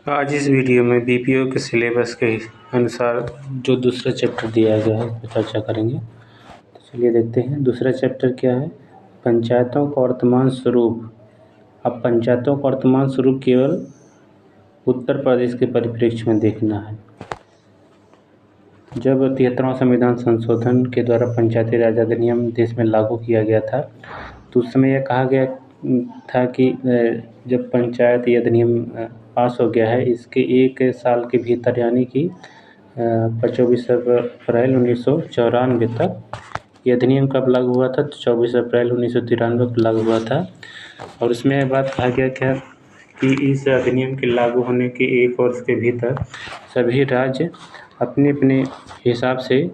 आज इस वीडियो में बीपीओ के सिलेबस के अनुसार जो दूसरा चैप्टर दिया गया है उस पर चर्चा करेंगे। तो चलिए देखते हैं दूसरा चैप्टर क्या है। पंचायतों का वर्तमान स्वरूप। अब पंचायतों का वर्तमान स्वरूप केवल उत्तर प्रदेश के परिप्रेक्ष्य में देखना है। जब 73वां संविधान संशोधन के द्वारा पंचायती राज अधिनियम देश में लागू किया गया था तो उस समय यह कहा गया था कि जब पंचायत ये अधिनियम पास हो गया है इसके 1 साल के भीतर यानी कि 24 अप्रैल 1994 तक ये अधिनियम कब लागू हुआ था तो 24 अप्रैल 1993 को लागू हुआ था। और उसमें यह बात कहा गया था कि इस अधिनियम के लागू होने के 1 वर्ष के भीतर सभी राज्य अपने अपने हिसाब से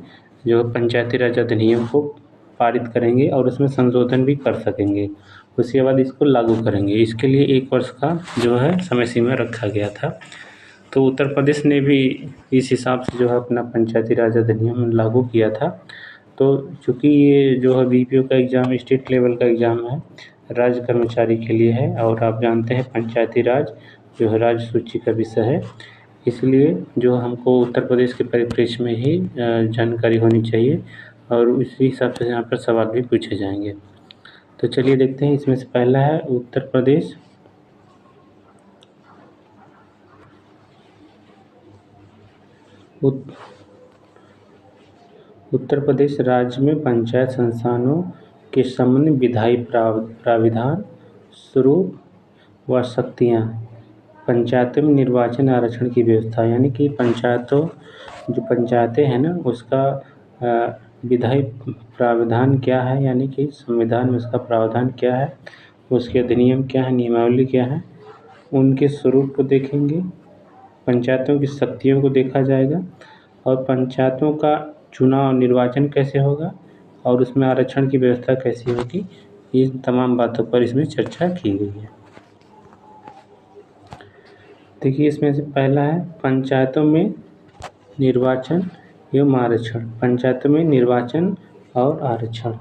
जो पंचायती राज अधिनियम को पारित करेंगे और उसमें संशोधन भी कर सकेंगे। उसके बाद इसको लागू करेंगे। इसके लिए 1 वर्ष का जो है समय सीमा रखा गया था। तो उत्तर प्रदेश ने भी इस हिसाब से जो है अपना पंचायती राज अधिनियम लागू किया था। तो चूँकि ये जो है बीपीओ का एग्ज़ाम स्टेट लेवल का एग्ज़ाम है, राज्य कर्मचारी के लिए है और आप जानते हैं पंचायती राज जो है राज्य सूची का विषय है, इसलिए जो हमको उत्तर प्रदेश के परिप्रेक्ष्य में ही जानकारी होनी चाहिए और उसी हिसाब से यहाँ पर सवाल भी पूछे जाएंगे। तो चलिए देखते हैं। इसमें से पहला है उत्तर प्रदेश। उत्तर प्रदेश राज्य में पंचायत संस्थानों के संबंध में विधायी प्राविधान, स्वरूप व शक्तियाँ। पंचायतों में निर्वाचन आरक्षण की व्यवस्था यानी कि पंचायतें हैं ना उसका विधायी प्रावधान क्या है यानी कि संविधान में उसका प्रावधान क्या है, उसके अधिनियम क्या है, नियमावली क्या है, उनके स्वरूप को देखेंगे। पंचायतों की शक्तियों को देखा जाएगा और पंचायतों का चुनाव निर्वाचन कैसे होगा और उसमें आरक्षण की व्यवस्था कैसी होगी, इन तमाम बातों पर इसमें चर्चा की गई है। देखिए इसमें से पहला है पंचायतों में निर्वाचन एवं आरक्षण। पंचायतों में निर्वाचन और आरक्षण।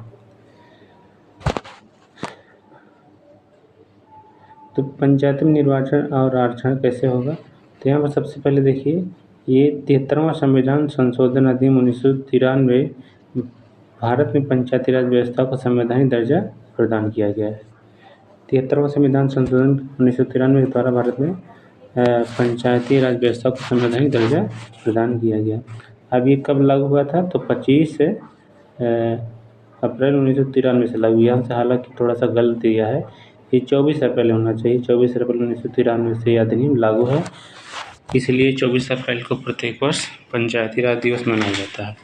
तो पंचायत में निर्वाचन और आरक्षण कैसे होगा तो यहाँ पर सबसे पहले देखिए ये 73वां संविधान संशोधन अधिनियम 1993 भारत में पंचायती राज व्यवस्था को संवैधानिक दर्जा प्रदान किया गया है। 73वां संविधान संशोधन 1993 के द्वारा भारत में पंचायती राज व्यवस्था को संवैधानिक दर्जा प्रदान किया गया। अब ये कब लागू हुआ था तो 25 अप्रैल 1993 से लागू। यहाँ से हालांकि थोड़ा सा गलत दिया है, ये 24 अप्रैल होना चाहिए। 24 अप्रैल 1993 से यह अधिनियम लागू है, इसलिए 24 अप्रैल को प्रत्येक वर्ष पंचायती राज दिवस मनाया जाता है।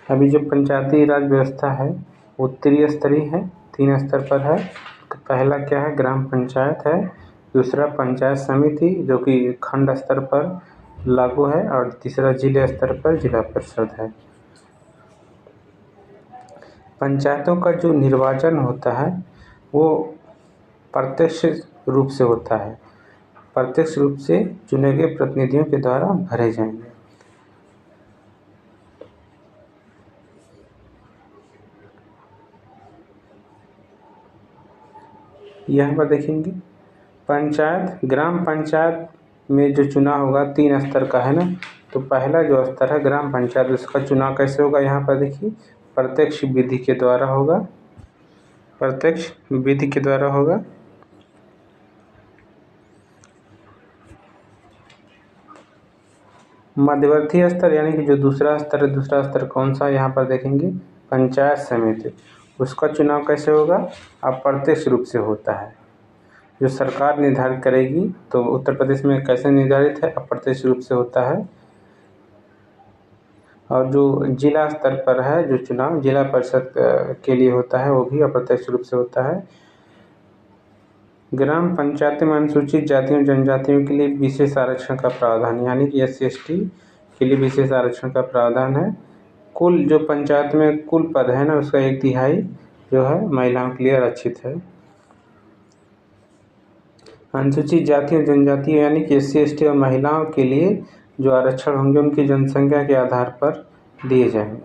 अभी जो पंचायती राज व्यवस्था है वो त्रिस्तरीय है, 3 स्तर पर है। तो पहला क्या है ग्राम पंचायत है, दूसरा पंचायत समिति जो कि खंड स्तर पर लागू है और तीसरा जिले स्तर पर जिला परिषद है। पंचायतों का जो निर्वाचन होता है वो प्रत्यक्ष रूप से होता है, प्रत्यक्ष रूप से चुने गए प्रतिनिधियों के द्वारा भरे जाएंगे। यहाँ पर देखेंगे पंचायत ग्राम पंचायत में जो चुनाव होगा 3 स्तर का है ना। तो पहला जो स्तर है ग्राम पंचायत, उसका चुनाव कैसे होगा यहाँ पर देखिए प्रत्यक्ष विधि के द्वारा होगा, प्रत्यक्ष विधि के द्वारा होगा। मध्यवर्ती स्तर यानी कि जो दूसरा स्तर है, दूसरा स्तर कौन सा यहाँ पर देखेंगे पंचायत समिति, उसका चुनाव कैसे होगा अप्रत्यक्ष रूप से होता है, जो सरकार निर्धारित करेगी। तो उत्तर प्रदेश में कैसे निर्धारित है अप्रत्यक्ष रूप से होता है। और जो जिला स्तर पर है जो चुनाव जिला परिषद के लिए होता है वो भी अप्रत्यक्ष रूप से होता है। ग्राम पंचायत में अनुसूचित जातियों जनजातियों के लिए विशेष आरक्षण का प्रावधान यानी कि SC/ST के लिए विशेष आरक्षण का प्रावधान है। कुल जो पंचायत में कुल पद है ना उसका 1/3 जो है महिलाओं के लिए आरक्षित है। अनुसूचित जातियों जनजातियों यानी कि SC/ST और महिलाओं के लिए जो आरक्षण होंगे उनकी जनसंख्या के आधार पर दिए जाएंगे।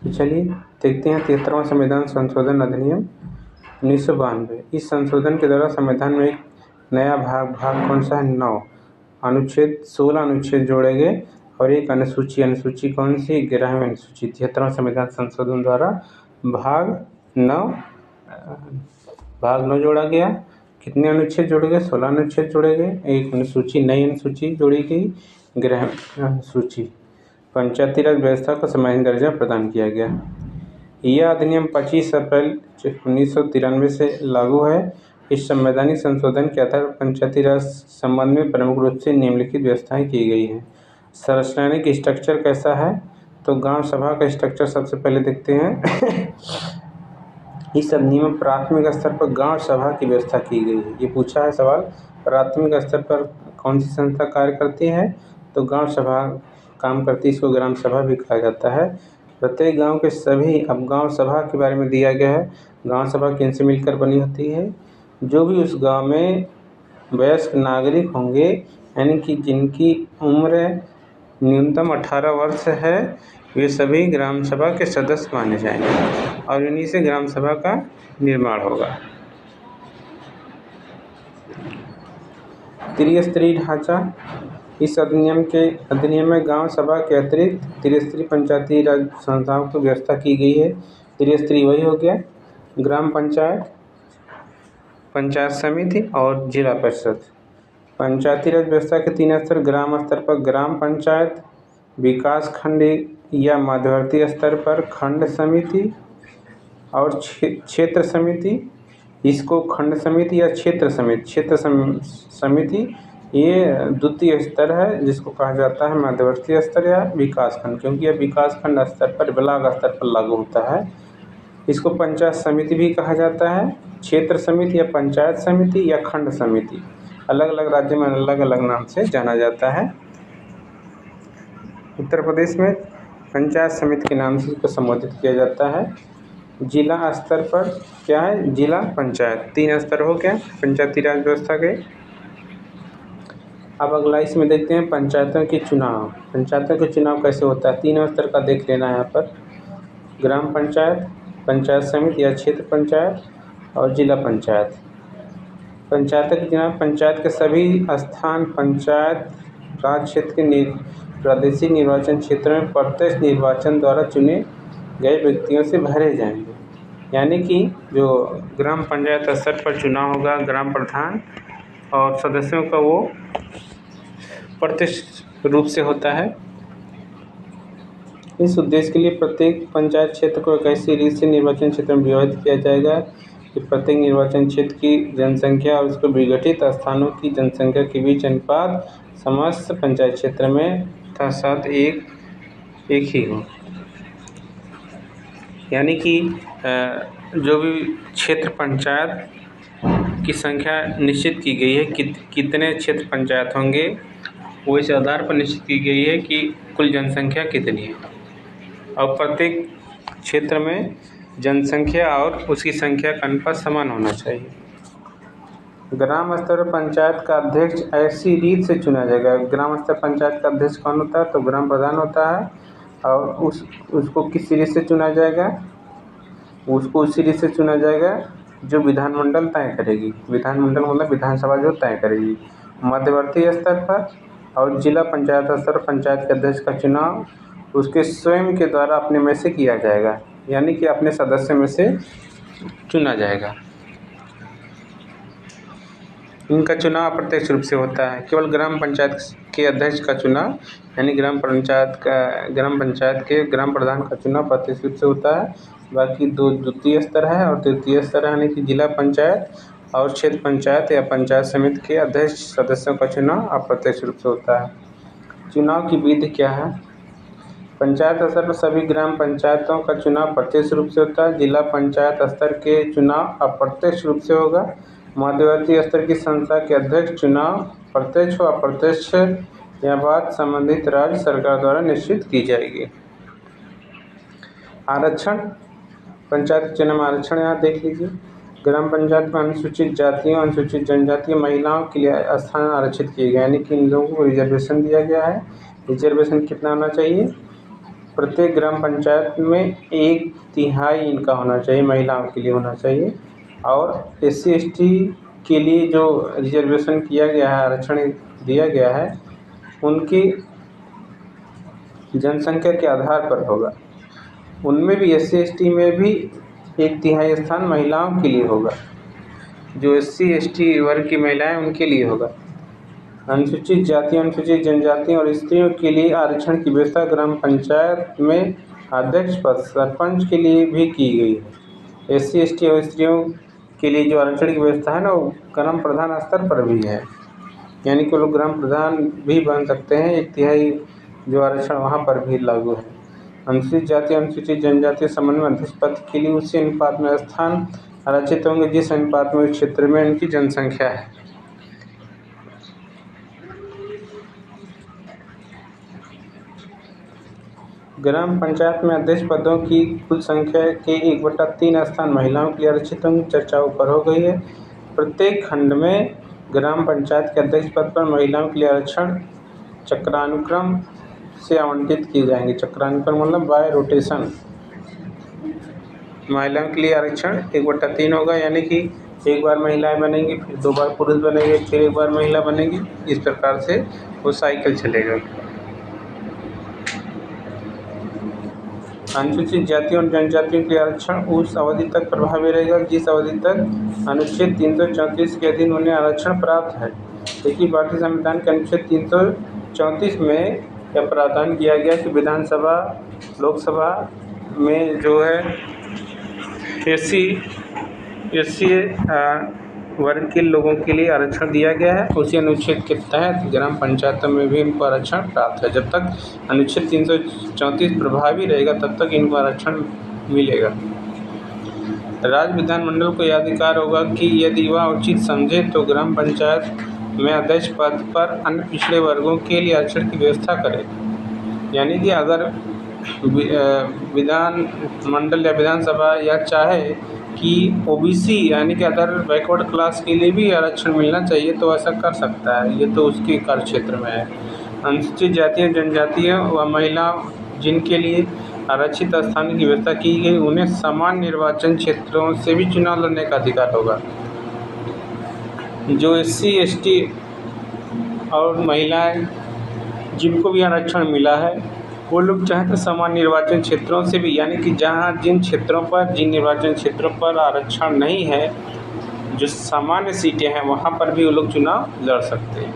तो चलिए देखते हैं 73वां संविधान संशोधन अधिनियम 1992। इस संशोधन के द्वारा संविधान में एक नया भाग कौन सा है? 9 अनुच्छेद 16 अनुच्छेद जोड़े गए और एक अनुसूची कौन सी? 11वीं अनुसूची। 73वां संविधान संशोधन द्वारा भाग 9 जोड़ा गया। कितने अनुच्छेद जोड़े गए? 16 अनुच्छेद जोड़े गए। एक नई अनुसूची जोड़ी गई, 11वीं अनुसूची। पंचायती राज व्यवस्था को संवैधानिक दर्जा प्रदान किया गया। यह अधिनियम 25 अप्रैल 1993 से लागू है। इस संवैधानिक संशोधन के आधार पर पंचायती राज संबंध में प्रमुख रूप से निम्नलिखित व्यवस्थाएं की गई हैं। संरचनात्मक स्ट्रक्चर कैसा है? तो गांव सभा का स्ट्रक्चर सबसे पहले देखते हैं। इस अधिनियम में प्राथमिक स्तर पर गांव सभा की व्यवस्था की गई है। ये पूछा है सवाल, प्राथमिक स्तर पर कौन सी संस्था कार्य करती है? तो गांव सभा काम करती है, इसको ग्राम सभा भी कहा जाता है। प्रत्येक गांव के सभी, अब गांव सभा के बारे में दिया गया है। गांव सभा किनसे मिलकर बनी होती है? जो भी उस गांव में वयस्क नागरिक होंगे, यानी कि जिनकी उम्र न्यूनतम 18 वर्ष है, वे सभी ग्राम सभा के सदस्य माने जाएंगे और इन्हीं से ग्राम सभा का निर्माण होगा। त्रिस्तरीय ढांचा। इस अधिनियम में गांव सभा के अतिरिक्त त्रिस्तरीय पंचायती राज संस्थाओं की व्यवस्था की गई है। त्रिस्तरीय वही हो गया, ग्राम पंचायत, पंचायत समिति और जिला परिषद। पंचायती राज व्यवस्था के 3 स्तर, ग्राम स्तर पर ग्राम पंचायत, विकास खंड या मध्यवर्ती स्तर पर खंड समिति और क्षेत्र समिति। इसको खंड समिति या क्षेत्र समिति ये द्वितीय स्तर है, जिसको कहा जाता है मध्यवर्ती स्तर या विकास खंड, क्योंकि यह विकास खंड स्तर पर, ब्लॉक स्तर पर लागू होता है। इसको पंचायत समिति भी कहा जाता है, क्षेत्र समिति या पंचायत समिति या खंड समिति, अलग अलग राज्यों में अलग अलग नाम से जाना जाता है। उत्तर प्रदेश में पंचायत समिति के नाम से इसको संबोधित किया जाता है। जिला स्तर पर क्या है? जिला पंचायत। 3 स्तर हो गया पंचायती राज व्यवस्था के। अब अगला इसमें देखते हैं पंचायतों के चुनाव। पंचायतों के चुनाव कैसे होता है? 3 स्तर का देख लेना है यहाँ पर, ग्राम पंचायत, पंचायत समिति या क्षेत्र पंचायत और जिला पंचायत। पंचायतों के चुनाव पंचायत के सभी स्थान पंचायत राज क्षेत्र के प्रादेशिक निर्वाचन क्षेत्र में प्रत्यक्ष निर्वाचन द्वारा चुने गए व्यक्तियों से भरे जाएंगे। यानी कि जो ग्राम पंचायत स्तर पर चुनाव होगा, ग्राम प्रधान और सदस्यों का वो प्रत्यक्ष रूप से होता है। इस उद्देश्य के लिए प्रत्येक पंचायत क्षेत्र को एक ऐसी रीत से निर्वाचन क्षेत्र में विभाजित किया जाएगा कि प्रत्येक निर्वाचन क्षेत्र की जनसंख्या और उसको विघटित स्थानों की जनसंख्या के बीच अनुपात समस्त पंचायत क्षेत्र में साथ एक ही हो। यानी कि जो भी क्षेत्र पंचायत की संख्या निश्चित की गई है, कितने क्षेत्र पंचायत होंगे, वो इस आधार पर निश्चित की गई है कि कुल जनसंख्या कितनी है और प्रत्येक क्षेत्र में जनसंख्या और उसकी संख्या का अनुपात समान होना चाहिए। ग्राम स्तर पंचायत का अध्यक्ष ऐसी रीत से चुना जाएगा। ग्राम स्तर पंचायत का अध्यक्ष कौन होता है? तो ग्राम प्रधान होता है और उसको किस रीत से चुना जाएगा? उसको उसी रीत से चुना जाएगा जो विधानमंडल तय करेगी। विधानमंडल मतलब विधानसभा जो तय करेगी। मध्यवर्ती स्तर पर और जिला पंचायत स्तर पर पंचायत के अध्यक्ष का चुनाव उसके स्वयं के द्वारा अपने में से किया जाएगा, यानी कि अपने सदस्य में से चुना जाएगा। इनका चुनाव अप्रत्यक्ष रूप से होता है। केवल ग्राम पंचायत के अध्यक्ष का चुनाव, यानी ग्राम पंचायत के ग्राम प्रधान का चुनाव प्रत्यक्ष रूप से होता है। बाकी 2 द्वितीय स्तर है और तृतीय स्तर है, यानी कि जिला पंचायत और क्षेत्र पंचायत या पंचायत समिति के अध्यक्ष सदस्यों का चुनाव अप्रत्यक्ष रूप से होता है। चुनाव की विधि क्या है? पंचायत स्तर पर सभी ग्राम पंचायतों का चुनाव प्रत्यक्ष रूप से होता है। जिला पंचायत स्तर के चुनाव अप्रत्यक्ष रूप से होगा। मध्यवर्ती स्तर की संस्था के अध्यक्ष चुनाव प्रत्यक्ष व अप्रत्यक्ष यह बात संबंधित राज्य सरकार द्वारा निश्चित की जाएगी। आरक्षण, पंचायत के चुनाव में आरक्षण यहाँ देख लीजिए। ग्राम पंचायत में अनुसूचित जातियों, अनुसूचित जनजाति, महिलाओं के लिए स्थान आरक्षित किए गए, यानी कि इन लोगों को रिजर्वेशन दिया गया है। रिजर्वेशन कितना होना चाहिए? प्रत्येक ग्राम पंचायत में 1/3 इनका होना चाहिए, महिलाओं के लिए होना चाहिए। और SC/ST के लिए जो रिजर्वेशन किया गया है, आरक्षण दिया गया है, उनकी जनसंख्या के आधार पर होगा। उनमें भी SC/ST में भी 1/3 स्थान महिलाओं के लिए होगा। जो SC/ST वर्ग की महिलाएं उनके लिए होगा। अनुसूचित जाति, अनुसूचित जनजाति और स्त्रियों के लिए आरक्षण की व्यवस्था ग्राम पंचायत में अध्यक्ष पद, सरपंच के लिए भी की गई है। SC/ST और स्त्रियों के लिए जो आरक्षण की व्यवस्था है ना, वो ग्राम प्रधान स्तर पर भी है, यानी कि लोग ग्राम प्रधान भी बन सकते हैं। 1/3 जो आरक्षण वहाँ पर भी लागू है। अनुसूचित जाति, अनुसूचित जनजाति समन्वय अध्यक्ष पद के लिए उसी अनुपात में स्थान आरक्षित होंगे जिस अनुपात में उस क्षेत्र में उनकी जनसंख्या है। ग्राम पंचायत में अध्यक्ष पदों की कुल संख्या के 1/3 स्थान महिलाओं के लिए आरक्षित होंगे। चर्चा ऊपर हो गई है। प्रत्येक खंड में ग्राम पंचायत के अध्यक्ष पद पर महिलाओं के लिए आरक्षण चक्रानुक्रम से आवंटित किए जाएंगे। चक्रानुक्रम मतलब बाय रोटेशन। महिलाओं के लिए आरक्षण 1/3 होगा, यानी कि एक बार महिलाएं बनेंगी, फिर 2 बार पुरुष बनेंगे, फिर 1 बार महिला बनेगी। इस प्रकार से वो साइकिल चलेगा। अनुसूचित जाति और जनजातियों के आरक्षण उस अवधि तक प्रभावी रहेगा जिस अवधि तक अनुच्छेद 334 के अधीन उन्हें आरक्षण प्राप्त है। देखिए, भारतीय संविधान के अनुच्छेद 334 में यह प्रावधान किया गया कि विधानसभा, लोकसभा में जो है SC वर्ग के लोगों के लिए आरक्षण दिया गया है। उसी अनुच्छेद के तहत ग्राम पंचायतों में भी इनको आरक्षण प्राप्त है। जब तक अनुच्छेद 334 प्रभावी रहेगा तब तक इनको आरक्षण मिलेगा। राज्य विधानमंडल को यह अधिकार होगा कि यदि वह उचित समझे तो ग्राम पंचायत में अध्यक्ष पद पर अन्य पिछड़े वर्गों के लिए आरक्षण की व्यवस्था करे। यानी कि अगर विधानमंडल या विधानसभा यह चाहे कि OBC यानी कि अदर बैकवर्ड क्लास के लिए भी आरक्षण मिलना चाहिए तो ऐसा कर सकता है। ये तो उसके कार्य क्षेत्र में है। अनुसूचित जाति और जनजातियों व महिलाओं जिनके लिए आरक्षित स्थान की व्यवस्था की गई, उन्हें समान निर्वाचन क्षेत्रों से भी चुनाव लड़ने का अधिकार होगा। जो SC/ST और महिलाएं जिनको भी आरक्षण मिला है, वो लोग चाहें तो समान निर्वाचन क्षेत्रों से भी, यानी कि जहाँ जिन निर्वाचन क्षेत्रों पर आरक्षण नहीं है, जो सामान्य सीटें हैं, वहाँ पर भी वो लोग चुनाव लड़ सकते हैं।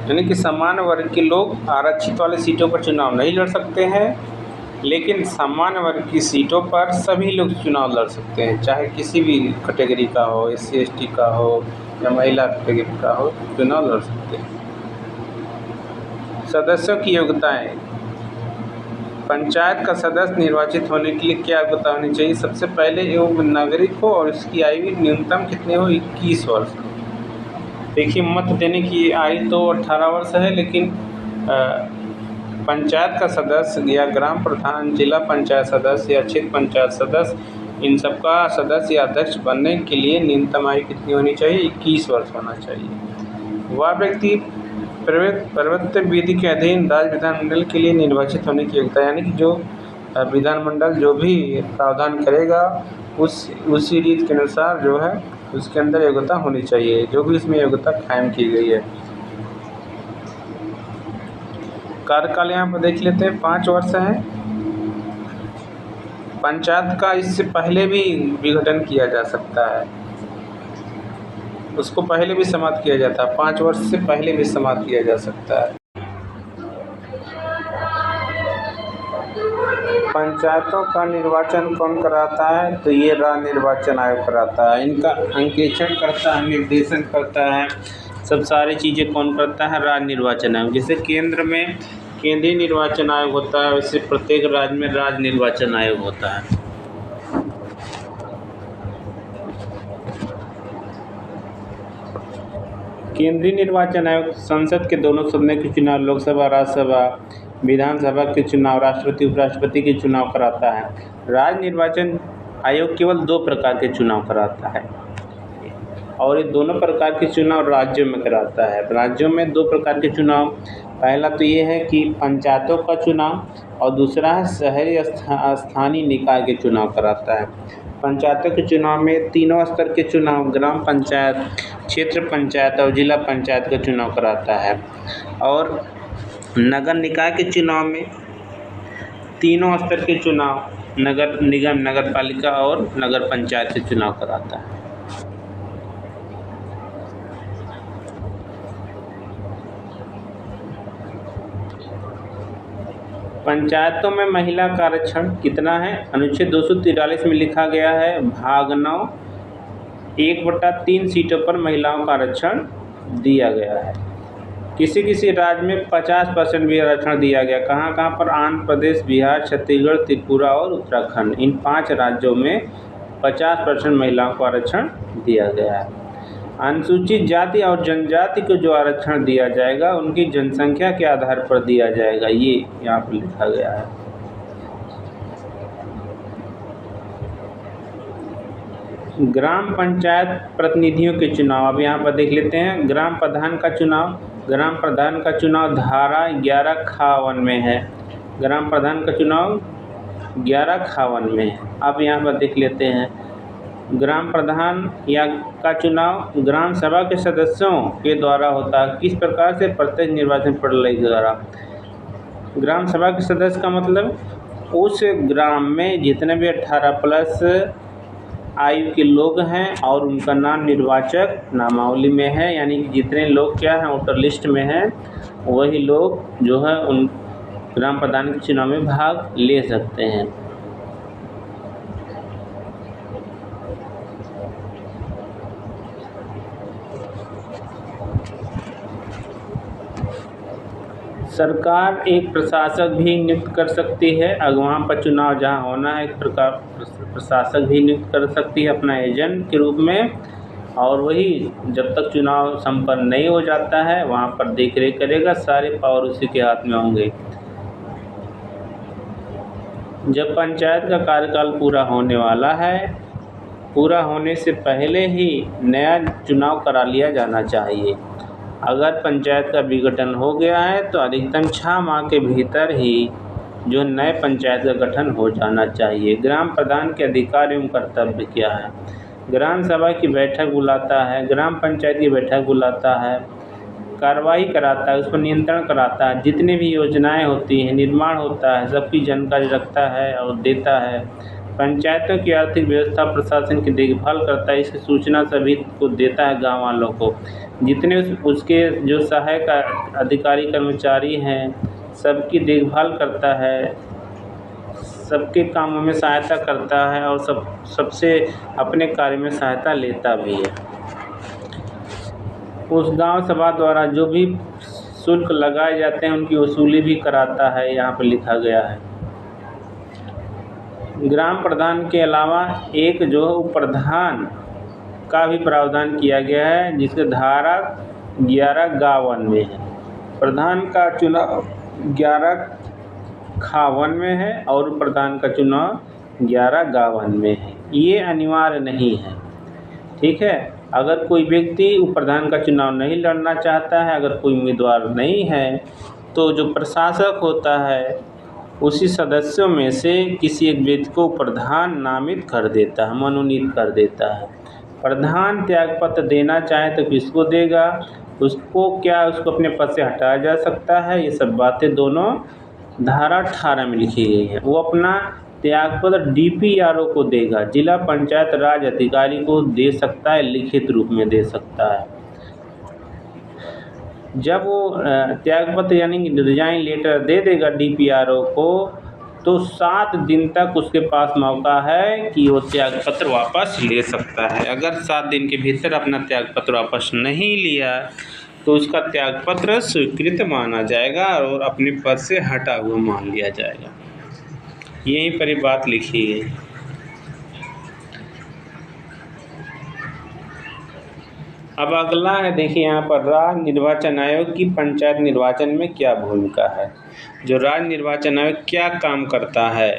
यानी कि समान वर्ग के लोग आरक्षित वाले सीटों पर चुनाव नहीं लड़ सकते हैं, लेकिन सामान्य वर्ग की सीटों पर सभी लोग चुनाव लड़ सकते हैं, चाहे किसी भी कैटेगरी का हो, SC/ST का हो या महिला कैटेगरी का हो, चुनाव लड़ सकते हैं। सदस्यों की योग्यताएं। पंचायत का सदस्य निर्वाचित होने के लिए क्या योग्यता होनी चाहिए? सबसे पहले योग्य नागरिक हो और उसकी आयु न्यूनतम कितने हो? 21 वर्ष। देखिए, मत देने की आयु तो 18 वर्ष है, लेकिन पंचायत का सदस्य या ग्राम प्रधान, जिला पंचायत सदस्य या क्षेत्र पंचायत सदस्य, इन सबका सदस्य या अध्यक्ष बनने के लिए न्यूनतम आयु कितनी होनी चाहिए? 21 वर्ष होना चाहिए। वह व्यक्ति प्रवर्तन विधि के अधीन राज्य विधानमंडल के लिए निर्वाचित होने की योग्यता, यानी कि जो विधानमंडल जो भी प्रावधान करेगा उसी रीत के अनुसार जो है उसके अंदर योग्यता होनी चाहिए, जो भी इसमें योग्यता कायम की गई है। कार्यकाल यहाँ पर देख लेते हैं, 5 वर्ष है। पंचायत का इससे पहले भी विघटन किया जा सकता है, उसको पहले भी समाप्त किया जाता है, 5 वर्ष से पहले भी समाप्त किया जा सकता है। पंचायतों का निर्वाचन कौन कराता है? तो ये राज्य निर्वाचन आयोग कराता है। इनका अंकेक्षण करता है, निर्देशन करता है, सब सारी चीज़ें कौन करता है? राज्य निर्वाचन आयोग। जैसे केंद्र में केंद्रीय निर्वाचन आयोग होता है, वैसे प्रत्येक राज्य में राज्य निर्वाचन आयोग होता है। केंद्रीय निर्वाचन आयोग संसद के दोनों सदनों के चुनाव, लोकसभा, राज्यसभा, विधानसभा के चुनाव, राष्ट्रपति, उपराष्ट्रपति के चुनाव कराता है। राज्य निर्वाचन आयोग केवल 2 प्रकार के चुनाव कराता है। और ये दोनों प्रकार के चुनाव राज्यों में कराता है। राज्यों में 2 प्रकार के चुनाव, पहला तो ये है कि पंचायतों का चुनाव और दूसरा है शहरी स्थानीय निकाय के चुनाव कराता है। पंचायतों के चुनाव में तीनों स्तर के चुनाव ग्राम पंचायत, क्षेत्र पंचायत और जिला पंचायत का चुनाव कराता है। और नगर निकाय के चुनाव में तीनों स्तर के चुनाव नगर निगम, नगर पालिका और नगर पंचायत के चुनाव कराता है। पंचायतों में महिला का आरक्षण कितना है? अनुच्छेद 243 में लिखा गया है भाग 9 1/3 सीटों पर महिलाओं का आरक्षण दिया गया है। किसी किसी राज्य में 50% भी आरक्षण दिया गया। कहाँ कहाँ पर? आंध्र प्रदेश, बिहार, छत्तीसगढ़, त्रिपुरा और उत्तराखंड। इन 5 राज्यों में 50% महिलाओं को आरक्षण दिया गया है। अनुसूचित जाति और जनजाति को जो आरक्षण दिया जाएगा उनकी जनसंख्या के आधार पर दिया जाएगा, ये यहाँ पर लिखा गया है। ग्राम पंचायत प्रतिनिधियों के चुनाव अब यहाँ पर देख लेते हैं। ग्राम प्रधान का चुनाव, ग्राम प्रधान का चुनाव धारा 1151 में है। ग्राम प्रधान का चुनाव 1151 में है। अब यहाँ पर देख लेते हैं ग्राम प्रधान का चुनाव ग्राम सभा के सदस्यों के द्वारा होता है। किस प्रकार से? प्रत्यक्ष निर्वाचन प्रणाली के द्वारा। ग्राम सभा के सदस्य का मतलब उस ग्राम में जितने भी 18+ आयु के लोग हैं और उनका नाम निर्वाचक नामावली में है, यानी कि जितने लोग क्या हैं वोटर लिस्ट में हैं वही लोग जो है उन ग्राम प्रधान के चुनाव में भाग ले सकते हैं। सरकार एक प्रशासक भी नियुक्त कर सकती है। अगर वहाँ पर चुनाव जहाँ होना है एक प्रकार प्रशासक भी नियुक्त कर सकती है अपना एजेंट के रूप में, और वही जब तक चुनाव संपन्न नहीं हो जाता है वहाँ पर देख रेख करेगा। सारे पावर उसी के हाथ में होंगे। जब पंचायत का कार्यकाल पूरा होने वाला है, पूरा होने से पहले ही नया चुनाव करा लिया जाना चाहिए। अगर पंचायत का विघटन हो गया है तो अधिकतम 6 माह के भीतर ही जो नए पंचायत का गठन हो जाना चाहिए। ग्राम प्रधान के अधिकार एवं कर्तव्य क्या है? ग्राम सभा की बैठक बुलाता है, ग्राम पंचायत की बैठक बुलाता है, कार्रवाई कराता है, उस पर नियंत्रण कराता है, जितनी भी योजनाएं होती हैं, निर्माण होता है, सबकी जानकारी रखता है और देता है। पंचायतों की आर्थिक व्यवस्था प्रशासन की देखभाल करता है, इसकी सूचना सभी को देता है गाँव वालों को। जितने उसके जो सहायक अधिकारी कर्मचारी हैं सबकी देखभाल करता है, सबके कामों में सहायता करता है और सबसे अपने कार्य में सहायता लेता भी है। उस गांव सभा द्वारा जो भी शुल्क लगाए जाते हैं उनकी वसूली भी कराता है, यहाँ पर लिखा गया है। ग्राम प्रधान के अलावा एक जो उप प्रधान का भी प्रावधान किया गया है जिसके धारा 1152 में है। प्रधान का चुनाव 1151 में है और प्रधान का चुनाव 1152 में है। ये अनिवार्य नहीं है, ठीक है। अगर कोई व्यक्ति उप प्रधान का चुनाव नहीं लड़ना चाहता है, अगर कोई उम्मीदवार नहीं है, तो जो प्रशासक होता है उसी सदस्यों में से किसी एक व्यक्ति को प्रधान नामित कर देता है, मनोनीत कर देता है। प्रधान त्यागपत्र देना चाहे तो किसको देगा? उसको अपने पद से हटाया जा सकता है। ये सब बातें दोनों धारा 18 में लिखी गई है। वो अपना त्यागपत्र DPRO को देगा, जिला पंचायत राज अधिकारी को दे सकता है, लिखित रूप में दे सकता है। जब वो त्यागपत्र यानी कि रिजाइन लेटर दे देगा DPRO को, तो 7 दिन तक उसके पास मौका है कि वो त्यागपत्र वापस ले सकता है। अगर 7 दिन के भीतर अपना त्यागपत्र वापस नहीं लिया तो उसका त्यागपत्र स्वीकृत माना जाएगा और अपने पद से हटा हुआ मान लिया जाएगा। यहीं पर ये बात लिखी है। अब अगला है, देखिए यहाँ पर राज्य निर्वाचन आयोग की पंचायत निर्वाचन में क्या भूमिका है। जो राज्य निर्वाचन आयोग क्या काम करता है?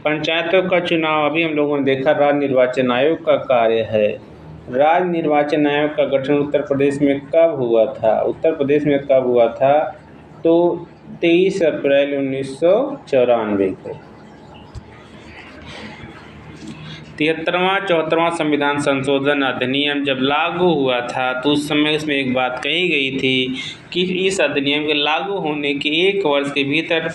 पंचायतों का चुनाव अभी हम लोगों ने देखा राज्य निर्वाचन आयोग का कार्य है। राज्य निर्वाचन आयोग का गठन उत्तर प्रदेश में कब हुआ था? उत्तर प्रदेश में कब हुआ था? तो 23 अप्रैल 1994 को। 73वां 74वां संविधान संशोधन अधिनियम जब लागू हुआ था तो उस समय उसमें एक बात कही गई थी कि इस अधिनियम के लागू होने के 1 वर्ष के भीतर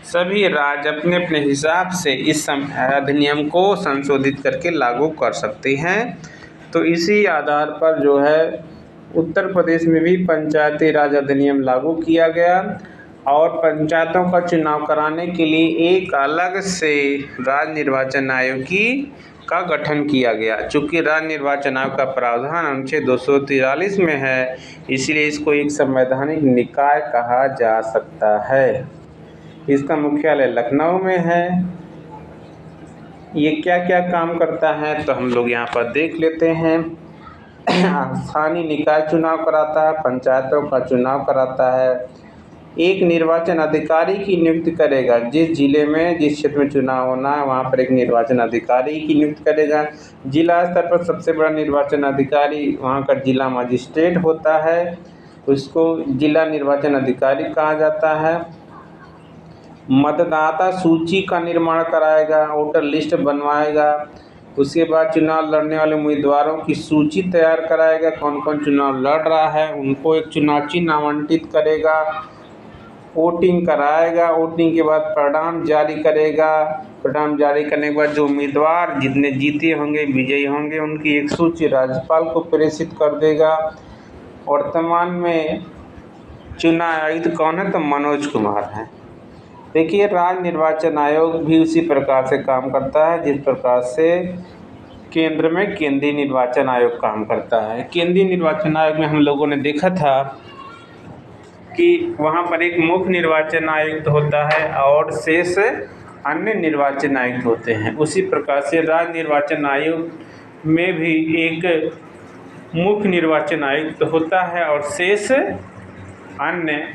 सभी राज्य अपने अपने हिसाब से इस अधिनियम को संशोधित करके लागू कर सकते हैं। तो इसी आधार पर जो है उत्तर प्रदेश में भी पंचायती राज अधिनियम लागू किया गया और पंचायतों का चुनाव कराने के लिए एक अलग से राज्य निर्वाचन आयोग का गठन किया गया। चूँकि राज्य निर्वाचन आयोग का प्रावधान अनुच्छेद 243 में है, इसलिए इसको एक संवैधानिक निकाय कहा जा सकता है। इसका मुख्यालय लखनऊ में है। ये क्या क्या काम करता है तो हम लोग यहाँ पर देख लेते हैं। स्थानीय निकाय चुनाव कराता है, पंचायतों का चुनाव कराता है, एक निर्वाचन अधिकारी की नियुक्ति करेगा। जिस जिले में जिस क्षेत्र में चुनाव होना है वहाँ पर एक निर्वाचन अधिकारी की नियुक्ति करेगा। जिला स्तर पर सबसे बड़ा निर्वाचन अधिकारी वहाँ का जिला मजिस्ट्रेट होता है, उसको जिला निर्वाचन अधिकारी कहा जाता है। मतदाता सूची का निर्माण कराएगा, वोटर लिस्ट बनवाएगा। उसके बाद चुनाव लड़ने वाले उम्मीदवारों की सूची तैयार कराएगा, कौन कौन चुनाव लड़ रहा है उनको एक चुनाव चिन्ह आवंटित करेगा, वोटिंग कराएगा। वोटिंग के बाद परिणाम जारी करेगा। परिणाम जारी करने के बाद जो उम्मीदवार जितने जीते होंगे, विजयी होंगे, उनकी एक सूची राज्यपाल को प्रेषित कर देगा। वर्तमान में चुनाव आयुक्त कौन है तो मनोज कुमार हैं। देखिए राज्य निर्वाचन आयोग भी उसी प्रकार से काम करता है जिस प्रकार से केंद्र में केंद्रीय निर्वाचन आयोग काम करता है। केंद्रीय निर्वाचन आयोग में हम लोगों ने देखा था कि वहाँ पर एक मुख्य निर्वाचन आयुक्त होता है और शेष अन्य निर्वाचन आयुक्त होते हैं। उसी प्रकार से राज्य निर्वाचन आयोग में भी एक मुख्य निर्वाचन आयुक्त होता है और शेष अन्य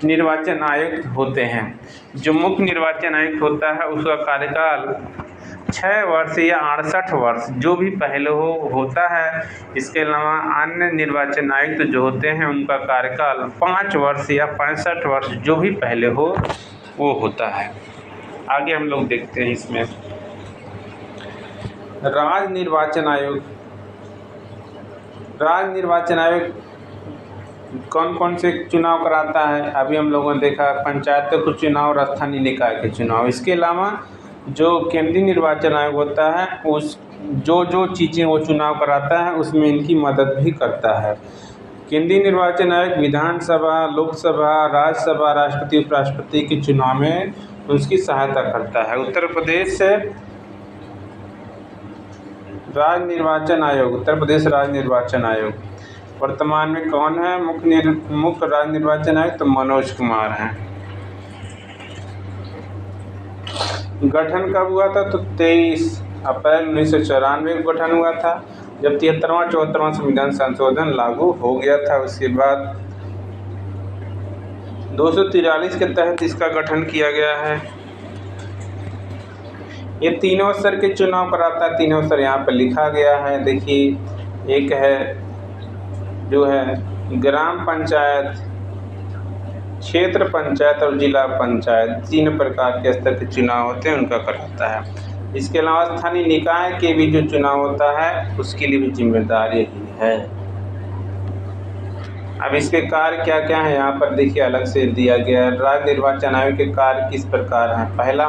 निर्वाचन आयुक्त होते हैं। जो मुख्य निर्वाचन आयुक्त होता है उसका कार्यकाल 6 वर्ष या 68 वर्ष जो भी पहले होता है। इसके अलावा अन्य निर्वाचन आयुक्त जो होते हैं उनका कार्यकाल 5 वर्ष या 65 वर्ष जो भी पहले हो वो होता है। आगे हम लोग देखते हैं इसमें राज्य निर्वाचन आयोग। राज्य निर्वाचन आयोग कौन कौन से चुनाव कराता है? अभी हम लोगों ने देखा पंचायतों के चुनाव और स्थानीय निकाय के चुनाव। इसके अलावा जो केंद्रीय निर्वाचन आयोग होता है उस जो चीज़ें वो चुनाव कराता है उसमें इनकी मदद भी करता है। केंद्रीय निर्वाचन आयोग विधानसभा, लोकसभा, राज्यसभा, राष्ट्रपति, उपराष्ट्रपति के चुनाव में उसकी सहायता करता है। उत्तर प्रदेश राज्य निर्वाचन आयोग, उत्तर प्रदेश राज्य निर्वाचन आयोग वर्तमान में कौन है मुख्य राज्य निर्वाचन आयुक्त? तो मनोज कुमार हैं। गठन कब हुआ था? तो 23 अप्रैल 1994 को गठन हुआ था जब 73वां 74वां संविधान संशोधन लागू हो गया था। उसके बाद 243 के तहत इसका गठन किया गया है। ये तीनों स्तर के चुनाव कराता है। तीनों स्तर यहाँ पर लिखा गया है। देखिए एक है जो है ग्राम पंचायत, क्षेत्र पंचायत और जिला पंचायत, 3 प्रकार के स्तर के चुनाव होते हैं उनका कराता है। इसके अलावा स्थानीय निकाय के भी जो चुनाव होता है उसके लिए भी जिम्मेदारी ही है। अब इसके कार्य क्या क्या है यहाँ पर देखिए अलग से दिया गया है। राज्य निर्वाचन आयोग के कार्य किस प्रकार हैं? पहला,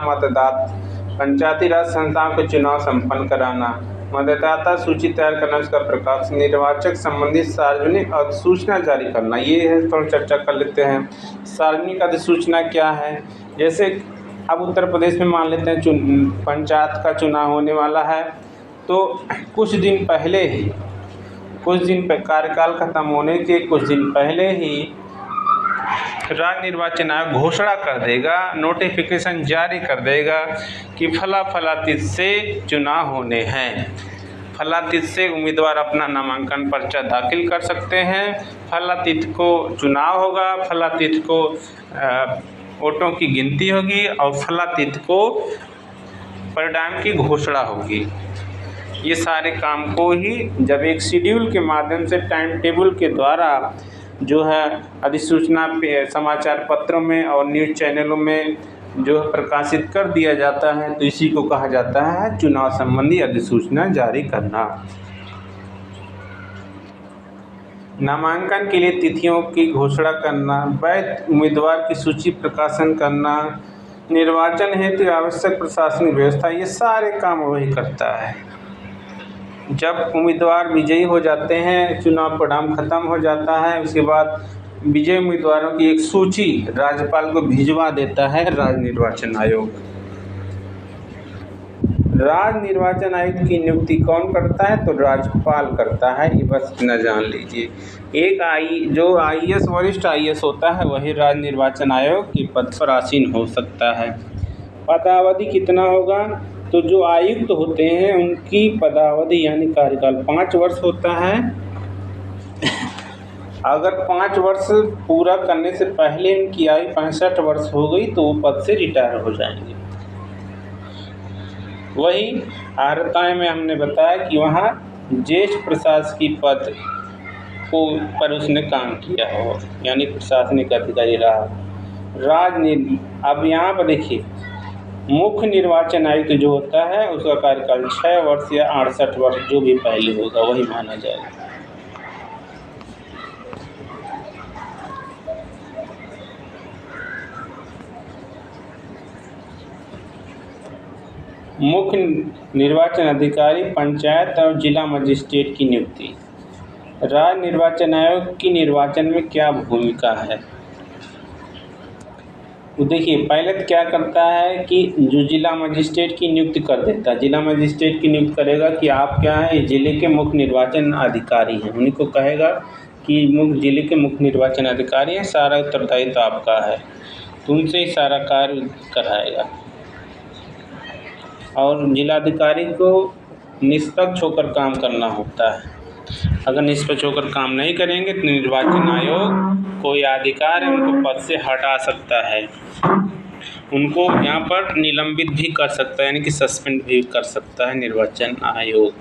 पंचायती राज संस्थाओं के चुनाव संपन्न कराना, मतदाता सूची तैयार करना, उसका प्रकाश, निर्वाचक संबंधित सार्वजनिक अधिसूचना जारी करना। ये है थोड़ा चर्चा कर लेते हैं। सार्वजनिक अधिसूचना क्या है? जैसे अब उत्तर प्रदेश में मान लेते हैं पंचायत का चुनाव होने वाला है तो कुछ दिन कार्यकाल खत्म होने के कुछ दिन पहले ही राज्य निर्वाचन आयोग घोषणा कर देगा, नोटिफिकेशन जारी कर देगा कि फला तिथि से चुनाव होने हैं। फला तिथि से उम्मीदवार अपना नामांकन पर्चा दाखिल कर सकते हैं। फला तिथि को चुनाव होगा, फला तिथि को वोटों की गिनती होगी और फला तिथि को परिणाम की घोषणा होगी। ये सारे काम को ही जब एक शेड्यूल के माध्यम से टाइम टेबल के द्वारा जो है अधिसूचना समाचार पत्रों में और न्यूज़ चैनलों में जो प्रकाशित कर दिया जाता है, तो इसी को कहा जाता है चुनाव संबंधी अधिसूचना जारी करना। नामांकन के लिए तिथियों की घोषणा करना, वैध उम्मीदवार की सूची प्रकाशन करना, निर्वाचन हेतु आवश्यक प्रशासनिक व्यवस्था, ये सारे काम वही करता है। जब उम्मीदवार विजयी हो जाते हैं, चुनाव परिणाम खत्म हो जाता है, उसके बाद विजयी उम्मीदवारों की एक सूची राज्यपाल को भिजवा देता है राज्य निर्वाचन आयोग। राज्य निर्वाचन आयुक्त की नियुक्ति कौन करता है? तो राज्यपाल करता है। ये बस इतना जान लीजिए। एक जो IAS वरिष्ठ IAS होता है वही राज्य निर्वाचन आयोग के पद पर आसीन हो सकता है। पदावधि कितना होगा? तो जो आयुक्त होते हैं उनकी पदावधि यानी कार्यकाल 5 वर्ष होता है। अगर 5 वर्ष पूरा करने से पहले उनकी आयु 65 वर्ष हो गई तो वो पद से रिटायर हो जाएंगे। वही अर्हताएं में हमने बताया कि वहाँ ज्येष्ठ प्रशासकीय पद पर उसने काम किया हो, यानी प्रशासनिक अधिकारी रहा। अब यहाँ पर देखिए, मुख्य निर्वाचन आयुक्त जो होता है उसका कार्यकाल 6 वर्ष या 68 वर्ष जो भी पहले होगा वही माना जाएगा। मुख्य निर्वाचन अधिकारी, पंचायत और जिला मजिस्ट्रेट की नियुक्ति। राज्य निर्वाचन आयोग की निर्वाचन में क्या भूमिका है? तो देखिए, पहले तो क्या करता है कि जो जिला मजिस्ट्रेट की नियुक्ति कर देता है, जिला मजिस्ट्रेट की नियुक्ति करेगा कि आप क्या हैं, जिले के मुख्य निर्वाचन अधिकारी हैं। उन्हीं को कहेगा कि जिले के मुख्य निर्वाचन अधिकारी हैं, सारा उत्तरदायित्व आपका है, तो उनसे ही सारा कार्य कराएगा। और जिलाधिकारी को निष्पक्ष होकर काम करना होता है। अगर निष्पक्ष होकर काम नहीं करेंगे तो निर्वाचन आयोग कोई अधिकार है उनको पद से हटा सकता है, उनको यहाँ पर निलंबित भी कर सकता है, यानी कि सस्पेंड भी कर सकता है निर्वाचन आयोग।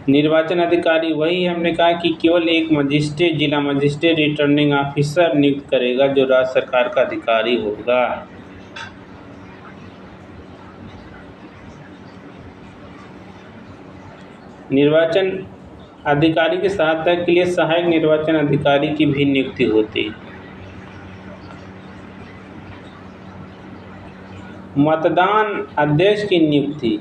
निर्वाचन अधिकारी वही हमने कहा कि केवल एक मजिस्ट्रेट, जिला मजिस्ट्रेट रिटर्निंग ऑफिसर नियुक्त करेगा जो राज्य सरकार का अधिकारी होगा। निर्वाचन अधिकारी की सहायता के लिए सहायक निर्वाचन अधिकारी की भी नियुक्ति होती है। मतदान अध्यक्ष की नियुक्ति,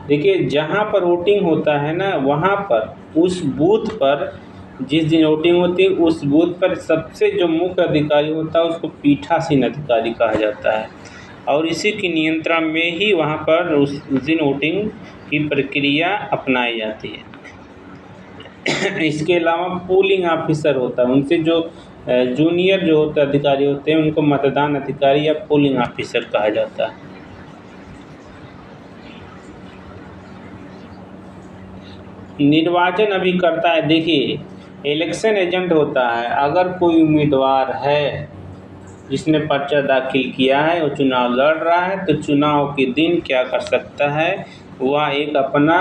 देखिए जहाँ पर वोटिंग होता है ना, वहाँ पर उस बूथ पर जिस दिन वोटिंग होती है उस बूथ पर सबसे जो मुख्य अधिकारी होता है उसको पीठासीन अधिकारी कहा जाता है, और इसी के नियंत्रण में ही वहाँ पर उस दिन वोटिंग की प्रक्रिया अपनाई जाती है। इसके अलावा पोलिंग ऑफिसर होता है, उनसे जो जूनियर जो होते अधिकारी होते हैं उनको मतदान अधिकारी या पोलिंग ऑफिसर कहा जाता है। निर्वाचन अभी करता है, देखिए इलेक्शन एजेंट होता है। अगर कोई उम्मीदवार है जिसने पर्चा दाखिल किया है और चुनाव लड़ रहा है, तो चुनाव के दिन क्या कर सकता है, वह एक अपना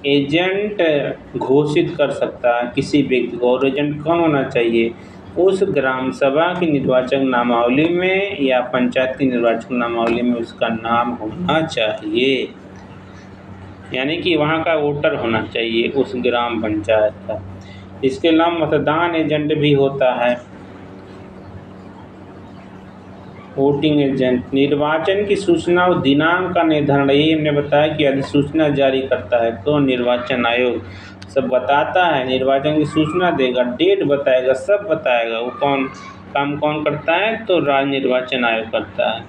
एजेंट घोषित कर सकता है किसी व्यक्ति को। और एजेंट कौन होना चाहिए? उस ग्राम सभा की निर्वाचक नामावली में या पंचायत की निर्वाचक नामावली में उसका नाम होना चाहिए, यानी कि वहाँ का वोटर होना चाहिए उस ग्राम पंचायत का। इसके अलावा मतदान एजेंट भी होता है, वोटिंग एजेंट। निर्वाचन की सूचना और दिनांक का निर्धारण, ये हमने बताया कि अधिसूचना जारी करता है तो निर्वाचन आयोग सब बताता है, निर्वाचन की सूचना देगा, डेट बताएगा, सब बताएगा। वो कौन करता है? तो राज्य निर्वाचन आयोग करता है।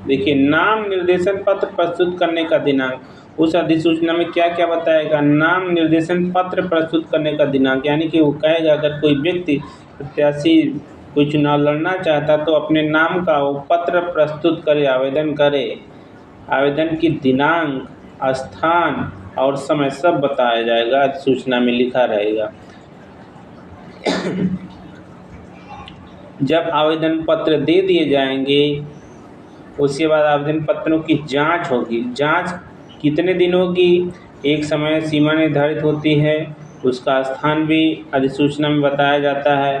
देखिए, नाम निर्देशन पत्र प्रस्तुत करने का दिनांक, उस अधिसूचना में क्या क्या बताएगा? नाम निर्देशन पत्र प्रस्तुत करने का दिनांक, यानी कि वो कहेगा अगर कोई व्यक्ति प्रत्याशी कोई चुनाव लड़ना चाहता तो अपने नाम का वो पत्र प्रस्तुत करे, आवेदन करे। आवेदन की दिनांक, स्थान और समय सब बताया जाएगा, अधिसूचना में लिखा रहेगा। जब आवेदन पत्र दे दिए जाएंगे उसके बाद आवेदन पत्रों की जांच होगी। जांच कितने दिन होगी? एक समय सीमा निर्धारित होती है, उसका स्थान भी अधिसूचना में बताया जाता है।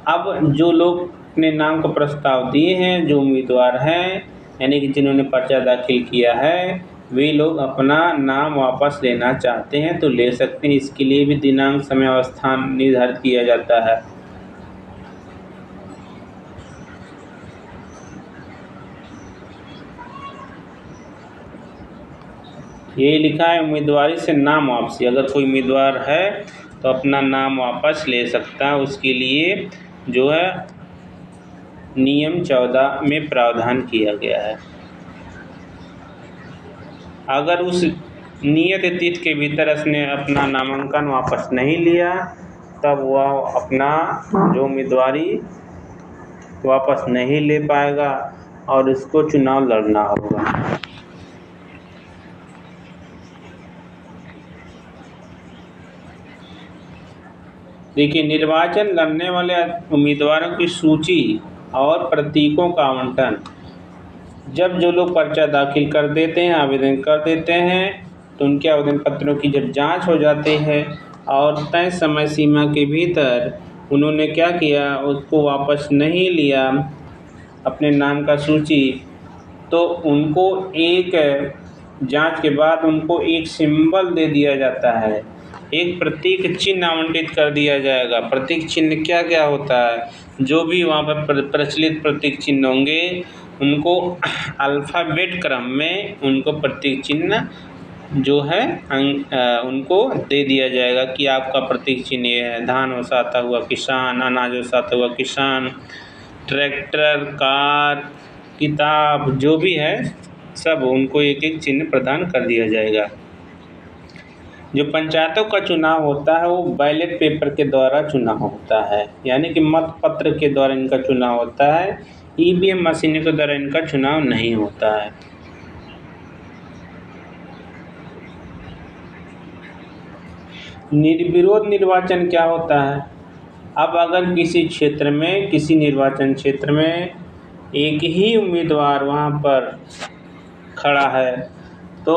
अब जो लोग अपने नाम का प्रस्ताव दिए हैं, जो उम्मीदवार हैं, यानी कि जिन्होंने पर्चा दाखिल किया है, वे लोग अपना नाम वापस लेना चाहते हैं तो ले सकते हैं। इसके लिए भी दिनांक, समय और स्थान निर्धारित किया जाता है। यही लिखा है, उम्मीदवारी से नाम वापसी। अगर कोई उम्मीदवार है तो अपना नाम वापस ले सकता है। उसके लिए जो है नियम 14 में प्रावधान किया गया है। अगर उस नियत तिथि के भीतर उसने अपना नामांकन वापस नहीं लिया तब वह अपना जो उम्मीदवारी वापस नहीं ले पाएगा और उसको चुनाव लड़ना होगा। देखिए, निर्वाचन लड़ने वाले उम्मीदवारों की सूची और प्रतीकों का आवंटन। जब जो लोग पर्चा दाखिल कर देते हैं, आवेदन कर देते हैं, तो उनके आवेदन पत्रों की जब जांच हो जाती है और तय समय सीमा के भीतर उन्होंने क्या किया, उसको वापस नहीं लिया अपने नाम का सूची, तो उनको एक जांच के बाद उनको एक सिंबल दे दिया जाता है, एक प्रतीक चिन्ह आवंटित कर दिया जाएगा। प्रतीक चिन्ह क्या क्या होता है? जो भी वहाँ पर प्रचलित प्रतीक चिन्ह होंगे उनको अल्फ़ाबेट क्रम में उनको प्रतीक चिन्ह जो है उनको दे दिया जाएगा कि आपका प्रतीक चिन्ह ये है। धान ओसाता हुआ किसान, अनाज ओसाता हुआ किसान, ट्रैक्टर, कार, किताब, जो भी है सब उनको एक एक चिन्ह प्रदान कर दिया जाएगा। जो पंचायतों का चुनाव होता है वो बैलेट पेपर के द्वारा चुनाव होता है, यानी कि मत पत्र के द्वारा इनका चुनाव होता है। ईवीएम मशीनों के द्वारा इनका चुनाव नहीं होता है। निर्विरोध निर्वाचन क्या होता है? अब अगर किसी क्षेत्र में, किसी निर्वाचन क्षेत्र में एक ही उम्मीदवार वहाँ पर खड़ा है तो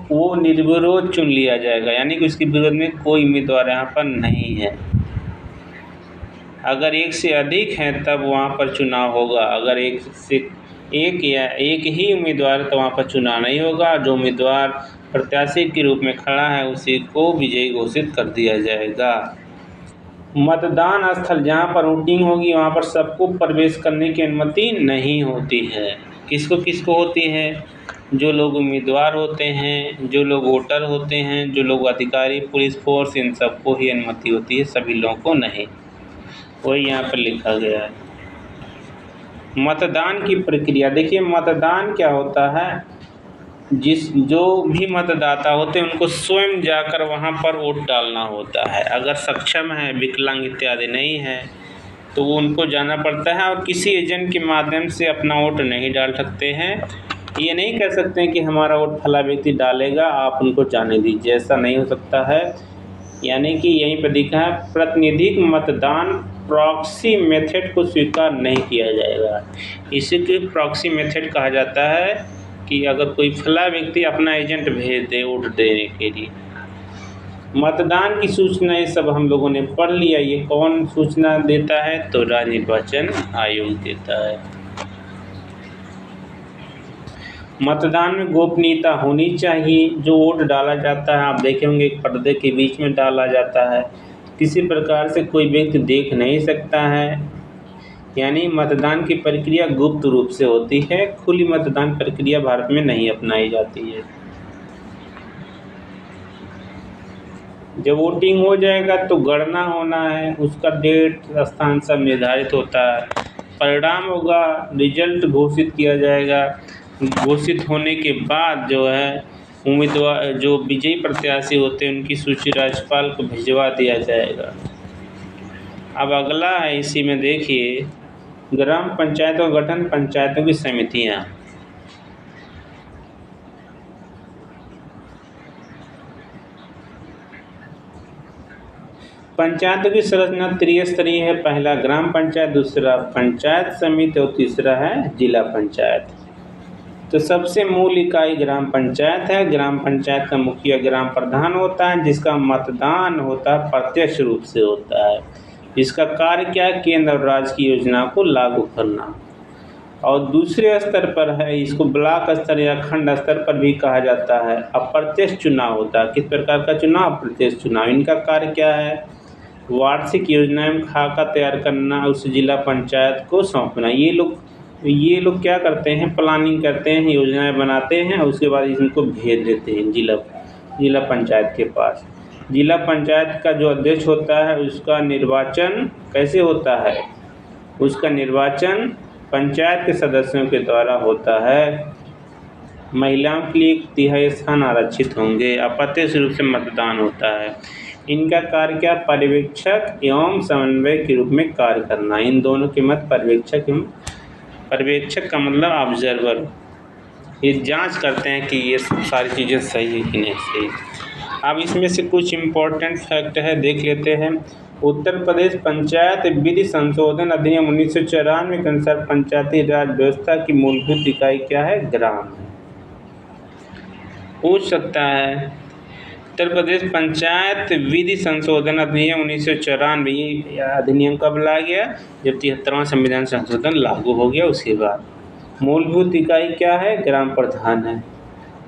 वो निर्विरोध चुन लिया जाएगा, यानी कि उसके विरोध में कोई उम्मीदवार यहाँ पर नहीं है। अगर एक से अधिक हैं तब वहाँ पर चुनाव होगा। अगर एक ही उम्मीदवार है तो वहाँ पर चुनाव नहीं होगा। जो उम्मीदवार प्रत्याशी के रूप में खड़ा है उसी को विजयी घोषित कर दिया जाएगा। मतदान स्थल जहाँ पर वोटिंग होगी वहाँ पर सबको प्रवेश करने की अनुमति नहीं होती है। किसको किसको होती है? जो लोग उम्मीदवार होते हैं, जो लोग वोटर होते हैं, जो लोग अधिकारी, पुलिस फोर्स, इन सबको ही अनुमति होती है, सभी लोगों को नहीं। वही यहाँ पर लिखा गया है। मतदान की प्रक्रिया देखिए, मतदान क्या होता है, जो भी मतदाता होते हैं उनको स्वयं जाकर वहाँ पर वोट डालना होता है। अगर सक्षम है, विकलांग इत्यादि नहीं है तो वो उनको जाना पड़ता है और किसी एजेंट के माध्यम से अपना वोट नहीं डाल सकते हैं। ये नहीं कह सकते हैं कि हमारा वोट फला व्यक्ति डालेगा, आप उनको जाने दीजिए, ऐसा नहीं हो सकता है। यानी कि यहीं पर लिखा है, प्रातिनिधिक मतदान प्रॉक्सी मेथड को स्वीकार नहीं किया जाएगा। इसी को प्रॉक्सी मेथड कहा जाता है कि अगर कोई फला व्यक्ति अपना एजेंट भेज दे वोट देने के लिए। मतदान की सूचना ये सब हम लोगों ने पढ़ लिया। ये कौन सूचना देता है? तो राज्य निर्वाचन आयोग देता है। मतदान में गोपनीयता होनी चाहिए। जो वोट डाला जाता है आप देखे होंगे एक पर्दे के बीच में डाला जाता है, किसी प्रकार से कोई व्यक्ति देख नहीं सकता है। यानी मतदान की प्रक्रिया गुप्त रूप से होती है। खुली मतदान प्रक्रिया भारत में नहीं अपनाई जाती है। जब वोटिंग हो जाएगा तो गणना होना है, उसका डेट, स्थान सब निर्धारित होता है। परिणाम होगा, रिजल्ट घोषित किया जाएगा। घोषित होने के बाद जो है उम्मीदवार, जो विजयी प्रत्याशी होते हैं, उनकी सूची राज्यपाल को भिजवा दिया जाएगा। अब अगला है, इसी में देखिए, ग्राम पंचायतों का गठन, पंचायतों की समितियाँ। पंचायतों की संरचना त्रिस्तरीय है। पहला ग्राम पंचायत, दूसरा पंचायत समिति और तीसरा है जिला पंचायत। तो सबसे मूल इकाई ग्राम पंचायत है। ग्राम पंचायत का मुखिया ग्राम प्रधान होता है, जिसका मतदान होता है प्रत्यक्ष रूप से होता है। इसका कार्य क्या है? केंद्र और राज्य की योजना को लागू करना। और दूसरे स्तर पर है, इसको ब्लॉक स्तर या खंड स्तर पर भी कहा जाता है, अप्रत्यक्ष चुनाव होता है। किस प्रकार का चुनाव? अप्रत्यक्ष चुनाव। इनका कार्य क्या है? वार्षिक योजनाएं खाका तैयार करना, उस जिला पंचायत को सौंपना। ये लोग क्या करते हैं? प्लानिंग करते हैं, योजनाएं बनाते हैं और उसके बाद इनको भेज देते हैं जिला पंचायत के पास। जिला पंचायत का जो अध्यक्ष होता है उसका निर्वाचन कैसे होता है? उसका निर्वाचन पंचायत के सदस्यों के द्वारा होता है। महिलाओं के लिए 1/3 स्थान आरक्षित होंगे। अप्रत्यक्ष रूप से मतदान होता है। इनका कार्य क्या? पर्यवेक्षक एवं समन्वय के रूप में कार्य करना। इन दोनों के मत पर्यवेक्षक का मतलब ऑब्जर्वर, ये जांच करते हैं कि ये सारी चीज़ें सही है कि नहीं सही। अब इसमें से कुछ इम्पोर्टेंट फैक्ट है, देख लेते हैं। उत्तर प्रदेश पंचायत विधि संशोधन अधिनियम 1994 के अनुसार पंचायती राज व्यवस्था की मूलभूत इकाई क्या है? ग्राम है। पूछ सकता है उत्तर प्रदेश पंचायत विधि संशोधन अधिनियम 1994, ये अधिनियम कब लाया गया? जब 73वां संविधान संशोधन लागू हो गया। उसके बाद मूलभूत इकाई क्या है? ग्राम प्रधान है।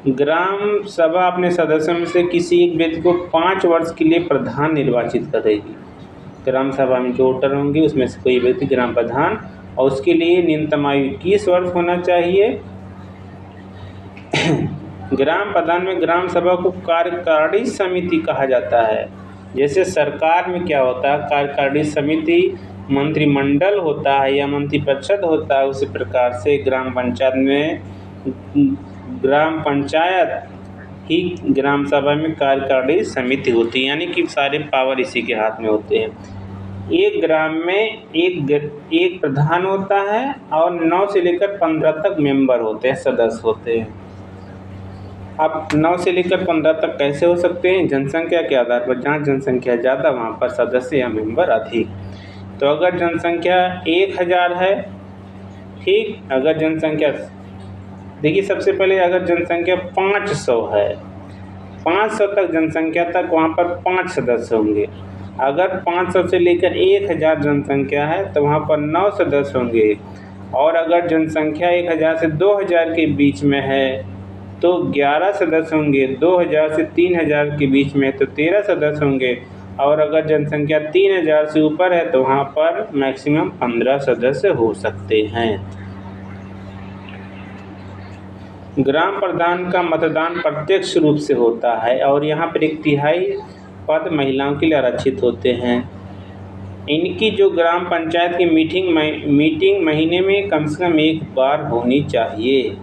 ग्राम सभा अपने सदस्यों में से किसी एक व्यक्ति को 5 वर्ष के लिए प्रधान निर्वाचित करेगी। ग्राम सभा में जो वोटर होंगे उसमें से कोई व्यक्ति ग्राम प्रधान, और उसके लिए न्यूनतम आयु 21 वर्ष होना चाहिए। ग्राम प्रधान में ग्राम सभा को कार्यकारिणी समिति कहा जाता है। जैसे सरकार में क्या होता है? कार्यकारिणी समिति, मंत्रिमंडल होता है या मंत्रिपरिषद होता है। उसी प्रकार से ग्राम पंचायत में ग्राम पंचायत ही ग्राम सभा में कार्यकारिणी समिति होती है, यानी कि सारे पावर इसी के हाथ में होते हैं। एक ग्राम में एक प्रधान होता है और 9 से लेकर 15 तक मेंबर होते हैं, सदस्य होते हैं। अब 9 से लेकर 15 तक कैसे हो सकते हैं? जनसंख्या के आधार पर। जहाँ जनसंख्या ज़्यादा वहाँ पर सदस्य या मेंबर अधिक। तो अगर जनसंख्या 1000 है, ठीक, अगर जनसंख्या, देखिए सबसे पहले अगर जनसंख्या 500 है, 500 तक जनसंख्या तक वहाँ पर 5 सदस्य होंगे। अगर 500 से लेकर 1000 जनसंख्या है तो वहाँ पर 9 सदस्य होंगे। और अगर जनसंख्या 1000 से 2000 के बीच में है तो 11 सदस्य होंगे। 2000 से 3000 के बीच में तो 13 सदस्य होंगे। और अगर जनसंख्या 3000 से ऊपर है तो वहाँ पर मैक्सिमम 15 सदस्य हो सकते हैं। ग्राम प्रधान का मतदान प्रत्यक्ष रूप से होता है और यहाँ पर 1/3 पद महिलाओं के लिए आरक्षित होते हैं। इनकी जो ग्राम पंचायत की मीटिंग महीने में कम से कम एक बार होनी चाहिए।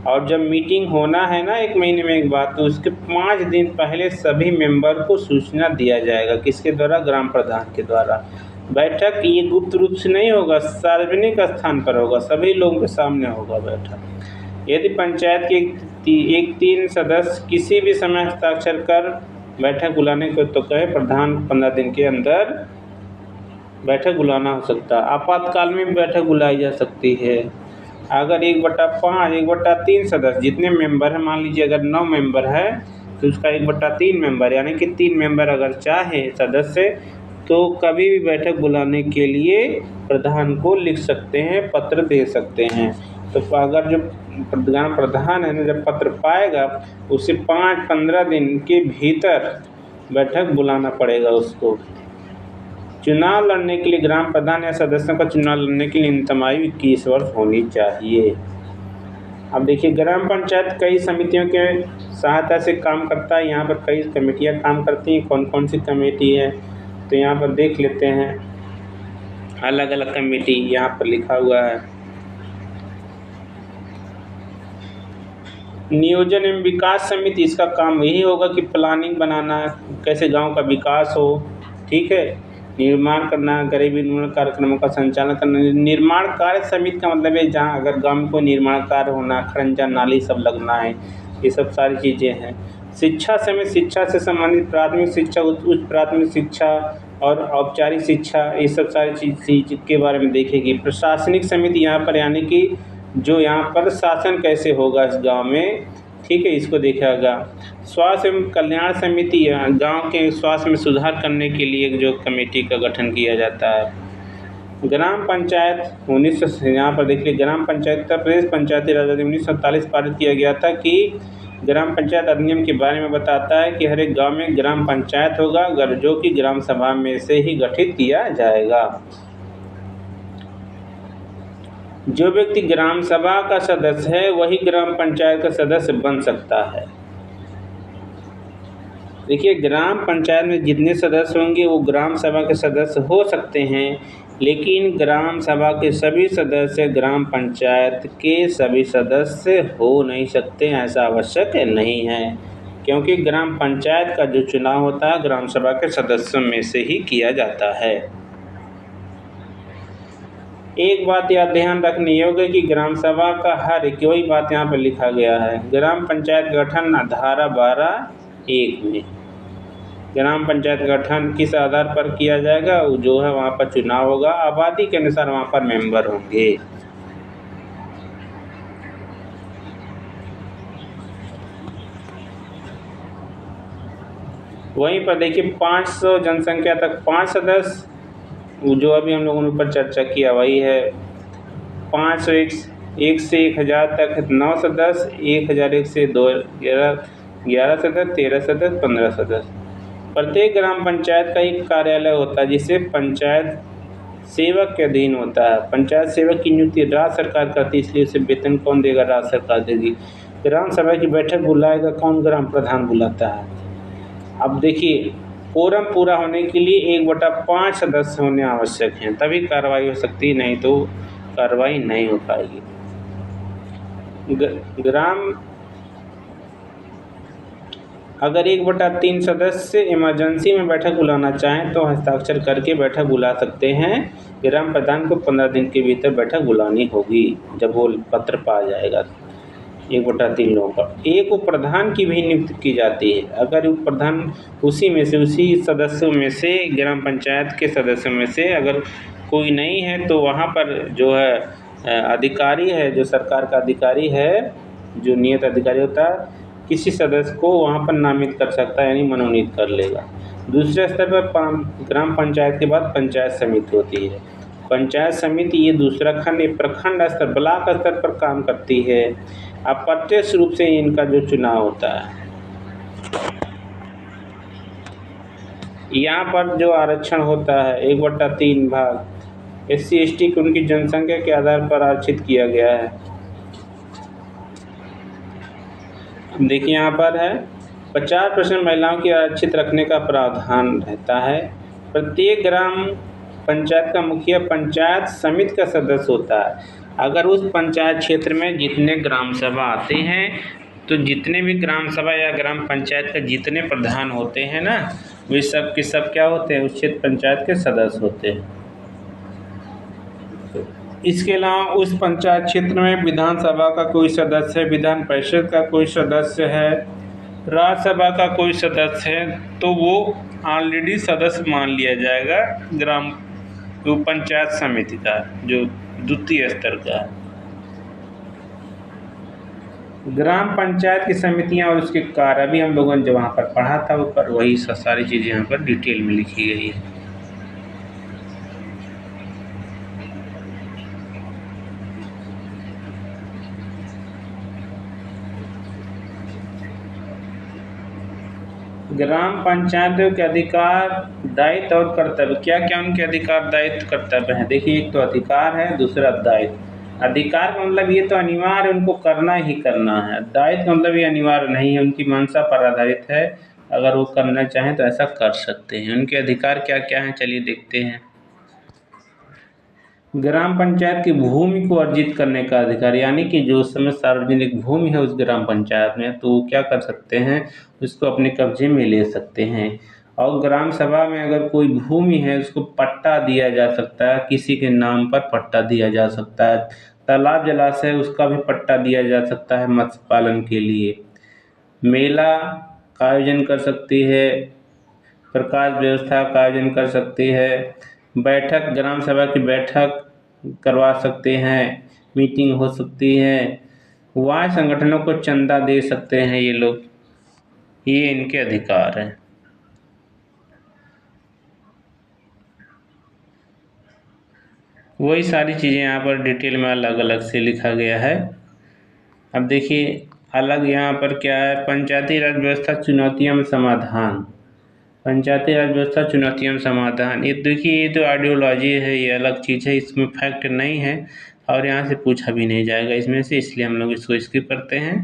और जब मीटिंग होना है ना 1 महीने में एक बार, तो उसके 5 दिन पहले सभी मेंबर को सूचना दिया जाएगा। किसके द्वारा? ग्राम प्रधान के द्वारा। बैठक ये गुप्त रूप से नहीं होगा, सार्वजनिक स्थान पर होगा, सभी लोगों के सामने होगा बैठक। यदि पंचायत के 3 सदस्य किसी भी समय हस्ताक्षर कर बैठक बुलाने को तो कहे, प्रधान 15 दिन के अंदर बैठक बुलाना हो सकता है। आपातकाल में भी बैठक बुलाई जा सकती है। अगर 1/5, 1/3 सदस्य जितने मेंबर हैं, मान लीजिए अगर 9 मेंबर है तो उसका 1/3 मेंबर, यानी कि 3 मेंबर अगर चाहे सदस्य तो कभी भी बैठक बुलाने के लिए प्रधान को लिख सकते हैं, पत्र दे सकते हैं। तो अगर जो ग्राम प्रधान है ना, जब पत्र पाएगा उसे 5-15 दिन के भीतर बैठक बुलाना पड़ेगा उसको। चुनाव लड़ने के लिए ग्राम प्रधान या सदस्यों का चुनाव लड़ने के लिए न्यूनतम आयु 21 वर्ष होनी चाहिए। अब देखिए ग्राम पंचायत कई समितियों के सहायता से काम करता है। यहाँ पर कई कमेटियाँ काम करती हैं। कौन कौन सी कमेटी है तो यहाँ पर देख लेते हैं। अलग अलग कमेटी यहाँ पर लिखा हुआ है। नियोजन एवं विकास समिति, इसका काम यही होगा कि प्लानिंग बनाना, कैसे गांव का विकास हो, ठीक है, निर्माण करना, गरीबी निर्मूलन कार्यक्रमों का संचालन करना। निर्माण कार्य समिति का मतलब है जहां अगर गांव में कोई निर्माण कार्य होना, खरंजा नाली सब लगना है, ये सब सारी चीज़ें हैं। शिक्षा समेत शिक्षा से संबंधित प्राथमिक शिक्षा, उच्च प्राथमिक शिक्षा और औपचारिक शिक्षा, ये सब सारी चीज़ के बारे में देखेगी। प्रशासनिक समिति यहाँ पर यानी कि जो यहाँ पर शासन कैसे होगा इस गांव में, ठीक है, इसको देखेगा। स्वास्थ्य एवं कल्याण समिति गांव के स्वास्थ्य में सुधार करने के लिए जो कमेटी का गठन किया जाता है। ग्राम पंचायत 1900 यहाँ पर देखिए, ग्राम पंचायत उत्तर प्रदेश पंचायती राज अधिनियम 1947 पारित किया गया था कि ग्राम पंचायत अधिनियम के बारे में बताता है कि हर एक गांव में ग्राम पंचायत होगा, जो कि ग्राम सभा में से ही गठित किया जाएगा। जो व्यक्ति ग्राम सभा का सदस्य है वही ग्राम पंचायत का सदस्य बन सकता है। देखिए, ग्राम पंचायत में जितने सदस्य होंगे वो ग्राम सभा के सदस्य हो सकते हैं, लेकिन ग्राम सभा के सभी सदस्य ग्राम पंचायत के सभी सदस्य हो नहीं सकते, ऐसा आवश्यक नहीं है, क्योंकि ग्राम पंचायत का जो चुनाव होता है ग्राम सभा के सदस्यों में से ही किया जाता है। एक बात यह ध्यान रखनी योग्य कि ग्राम सभा का हर एक, वही बात यहाँ पर लिखा गया है, ग्राम पंचायत गठन धारा 12(1) में ग्राम पंचायत गठन किस आधार पर किया जाएगा, जो है वहाँ पर चुनाव होगा, आबादी के अनुसार वहाँ पर मेंबर होंगे। वहीं पर देखिए 500 जनसंख्या तक 5 सदस्य, जो अभी हम लोगों ने ऊपर चर्चा किया वही है। 501 से 1000 तक 9 सदस्य, 1001 से 11 सदस्य, 13 सदस्य, 15 सदस्य। प्रत्येक ग्राम पंचायत का एक कार्यालय होता है जिसे पंचायत सेवक के अधीन होता है। पंचायत सेवक की नियुक्ति राज्य सरकार करती है, इसलिए उसे वेतन कौन देगा, राज्य सरकार देगी। ग्राम सभा की बैठक बुलाएगा कौन, ग्राम प्रधान बुलाता है। अब देखिए, कोरम पूरा होने के लिए 1/5 सदस्य होने आवश्यक हैं, तभी कार्रवाई हो सकती है, नहीं तो कार्रवाई नहीं हो पाएगी। अगर 1/3 सदस्य इमरजेंसी में बैठक बुलाना चाहें तो हस्ताक्षर करके बैठक बुला सकते हैं। ग्राम प्रधान को 15 दिन के भीतर बैठक बुलानी होगी, जब वो पत्र पा जाएगा 1/3 लोगों का। एक उप प्रधान की भी नियुक्ति की जाती है। अगर उप प्रधान उसी सदस्यों में से, ग्राम पंचायत के सदस्यों में से अगर कोई नहीं है तो वहाँ पर जो है अधिकारी है, जो सरकार का अधिकारी है, जो नियत अधिकारी होता है, किसी सदस्य को वहाँ पर नामित कर सकता है, यानी मनोनीत कर लेगा। दूसरे स्तर पर ग्राम पंचायत के बाद पंचायत समिति होती है। पंचायत समिति ये दूसरा खंड, प्रखंड स्तर, ब्लॉक स्तर पर काम करती है। अप्रत्यक्ष रूप से इनका जो चुनाव होता है, यहाँ पर जो आरक्षण होता है 1/3 भाग SC ST को उनकी जनसंख्या के आधार पर आरक्षित किया गया है। देखिए यहाँ पर है 50% महिलाओं की आरक्षित रखने का प्रावधान रहता है। प्रत्येक ग्राम पंचायत का मुखिया पंचायत समिति का सदस्य होता है। अगर उस पंचायत क्षेत्र में जितने ग्राम सभा आते हैं तो जितने भी ग्राम सभा या ग्राम पंचायत के जितने प्रधान होते हैं ना, वे सब के सब क्या होते हैं, उस क्षेत्र पंचायत के सदस्य होते हैं। इसके अलावा उस पंचायत क्षेत्र में विधानसभा का कोई सदस्य है, विधान परिषद का कोई सदस्य है, राज्यसभा का कोई सदस्य है, तो वो ऑलरेडी सदस्य मान लिया जाएगा ग्राम पंचायत समिति का, जो द्वितीय स्तर का है। ग्राम पंचायत की समितियां और उसके कार्य भी हम लोगों ने जो वहाँ पर पढ़ा था ऊपर, वही सारी चीज़ें यहाँ पर डिटेल में लिखी गई है। ग्राम पंचायतों के अधिकार, दायित्व और कर्तव्य, क्या क्या उनके अधिकार, दायित्व, कर्तव्य हैं। देखिए, एक तो अधिकार है, दूसरा दायित्व। अधिकार का मतलब ये तो अनिवार्य उनको करना ही करना है। दायित्व का मतलब ये अनिवार्य नहीं है, उनकी मंशा पर आधारित है, अगर वो करना चाहें तो ऐसा कर सकते हैं। उनके अधिकार क्या क्या हैं, चलिए देखते हैं। ग्राम पंचायत की भूमि को अर्जित करने का अधिकार, यानी कि जो उस समय सार्वजनिक भूमि है उस ग्राम पंचायत में, तो वो क्या कर सकते हैं, उसको अपने कब्जे में ले सकते हैं। और ग्राम सभा में अगर कोई भूमि है उसको पट्टा दिया जा सकता है, किसी के नाम पर पट्टा दिया जा सकता है। तालाब जलाशय उसका भी पट्टा दिया जा सकता है मत्स्य पालन के लिए। मेला का आयोजन कर सकती है, प्रकाश व्यवस्था का आयोजन कर सकती है, बैठक ग्राम सभा की बैठक करवा सकते हैं, मीटिंग हो सकती है, वार्ड संगठनों को चंदा दे सकते हैं ये लोग, ये इनके अधिकार हैं। वही सारी चीज़ें यहाँ पर डिटेल में अलग अलग से लिखा गया है। अब देखिए अलग यहाँ पर क्या है, पंचायती राज व्यवस्था चुनौतियों में समाधान। पंचायती राज व्यवस्था चुनौतियों में समाधान, ये देखिए ये तो आइडियोलॉजी है, ये अलग चीज़ है, इसमें फैक्ट नहीं है और यहाँ से पूछा भी नहीं जाएगा इसमें से, इसलिए हम लोग इसको स्किप करते हैं।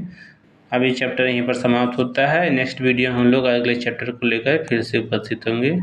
अब ये चैप्टर यहीं पर समाप्त होता है। नेक्स्ट वीडियो हम लोग अगले चैप्टर को लेकर फिर से उपस्थित होंगे।